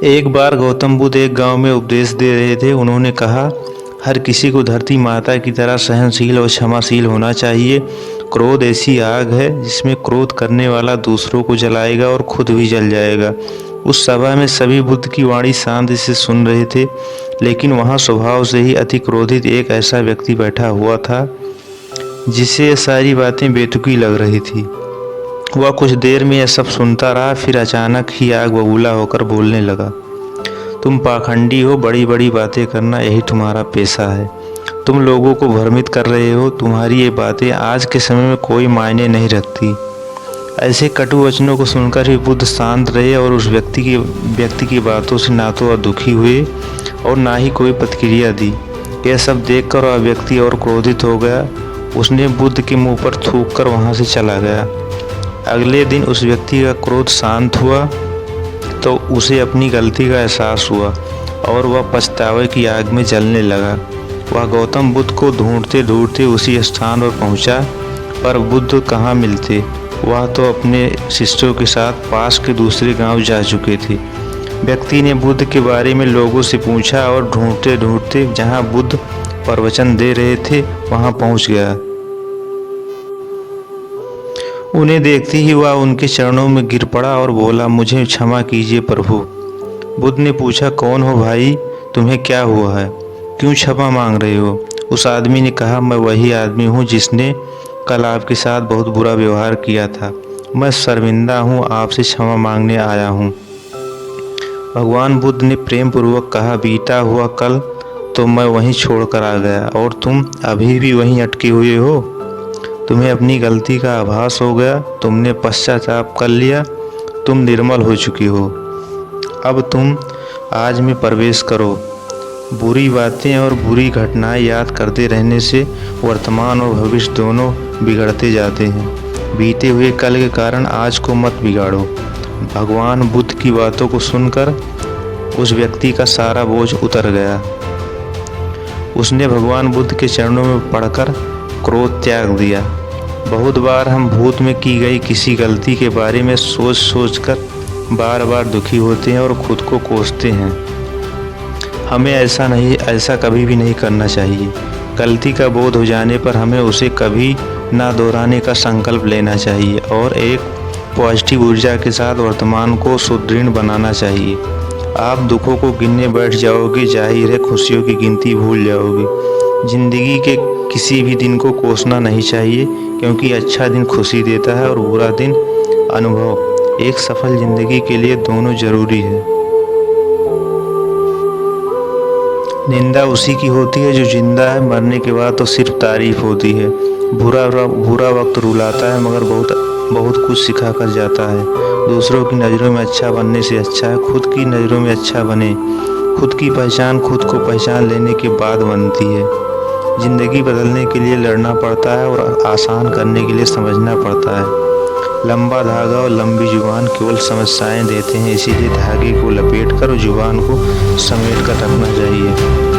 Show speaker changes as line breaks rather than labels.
एक बार गौतम बुद्ध एक गांव में उपदेश दे रहे थे। उन्होंने कहा, हर किसी को धरती माता की तरह सहनशील और क्षमाशील होना चाहिए। क्रोध ऐसी आग है जिसमें क्रोध करने वाला दूसरों को जलाएगा और खुद भी जल जाएगा। उस सभा में सभी बुद्ध की वाणी शांति से सुन रहे थे, लेकिन वहाँ स्वभाव से ही अति क्रोधित एक ऐसा व्यक्ति बैठा हुआ था जिसे ये सारी बातें बेतुकी लग रही थी। वह कुछ देर में यह सब सुनता रहा, फिर अचानक ही आग बबूला होकर बोलने लगा। तुम पाखंडी हो, बड़ी बड़ी बातें करना यही तुम्हारा पेशा है। तुम लोगों को भ्रमित कर रहे हो। तुम्हारी ये बातें आज के समय में कोई मायने नहीं रखती। ऐसे कटु वचनों को सुनकर भी बुद्ध शांत रहे और उस व्यक्ति की बातों से ना तो वह दुखी हुए और ना ही कोई प्रतिक्रिया दी। यह सब देखकर वह व्यक्ति और क्रोधित हो गया। उसने बुद्ध के मुंह पर थूक कर वहाँ से चला गया। अगले दिन उस व्यक्ति का क्रोध शांत हुआ तो उसे अपनी गलती का एहसास हुआ और वह पछतावे की आग में जलने लगा। वह गौतम बुद्ध को ढूंढते ढूंढते उसी स्थान पर पहुंचा, पर बुद्ध कहाँ मिलते। वह तो अपने शिष्यों के साथ पास के दूसरे गांव जा चुके थे। व्यक्ति ने बुद्ध के बारे में लोगों से पूछा और ढूंढते ढूंढते जहाँ बुद्ध प्रवचन दे रहे थे वहाँ पहुँच गया। उन्हें देखते ही वह उनके चरणों में गिर पड़ा और बोला, मुझे क्षमा कीजिए प्रभु। बुद्ध ने पूछा, कौन हो भाई, तुम्हें क्या हुआ है, क्यों क्षमा मांग रहे हो? उस आदमी ने कहा, मैं वही आदमी हूँ जिसने कल आपके साथ बहुत बुरा व्यवहार किया था। मैं शर्मिंदा हूँ, आपसे क्षमा मांगने आया हूँ। भगवान बुद्ध ने प्रेम पूर्वक कहा, बीता हुआ कल तो मैं वहीं छोड़कर आ गया और तुम अभी भी वहीं अटके हुए हो। तुम्हें अपनी गलती का आभास हो गया, तुमने पश्चाताप कर लिया, तुम निर्मल हो चुकी हो। अब तुम आज में प्रवेश करो। बुरी बातें और बुरी घटनाएं याद करते रहने से वर्तमान और भविष्य दोनों बिगड़ते जाते हैं। बीते हुए कल के कारण आज को मत बिगाड़ो। भगवान बुद्ध की बातों को सुनकर उस व्यक्ति का सारा बोझ उतर गया। उसने भगवान बुद्ध के चरणों में पड़कर क्रोध त्याग दिया। बहुत बार हम भूत में की गई किसी गलती के बारे में सोच सोचकर बार बार दुखी होते हैं और खुद को कोसते हैं। हमें ऐसा कभी भी नहीं करना चाहिए। गलती का बोध हो जाने पर हमें उसे कभी ना दोहराने का संकल्प लेना चाहिए और एक पॉजिटिव ऊर्जा के साथ वर्तमान को सुदृढ़ बनाना चाहिए। आप दुखों को गिनने बैठ जाओगे, जाहिर है खुशियों की गिनती भूल जाओगे। जिंदगी के किसी भी दिन को कोसना नहीं चाहिए, क्योंकि अच्छा दिन खुशी देता है और बुरा दिन अनुभव। एक सफल जिंदगी के लिए दोनों जरूरी है। निंदा उसी की होती है जो जिंदा है, मरने के बाद तो सिर्फ तारीफ होती है। बुरा वक्त रुलाता है मगर बहुत कुछ सिखा कर जाता है। दूसरों की नज़रों में अच्छा बनने से अच्छा है खुद की नज़रों में अच्छा बने। खुद की पहचान खुद को पहचान लेने के बाद बनती है। ज़िंदगी बदलने के लिए लड़ना पड़ता है और आसान करने के लिए समझना पड़ता है। लंबा धागा और लंबी जुबान केवल समस्याएं देते हैं, इसीलिए धागे को लपेट कर जुबान को समेट कर रखना चाहिए।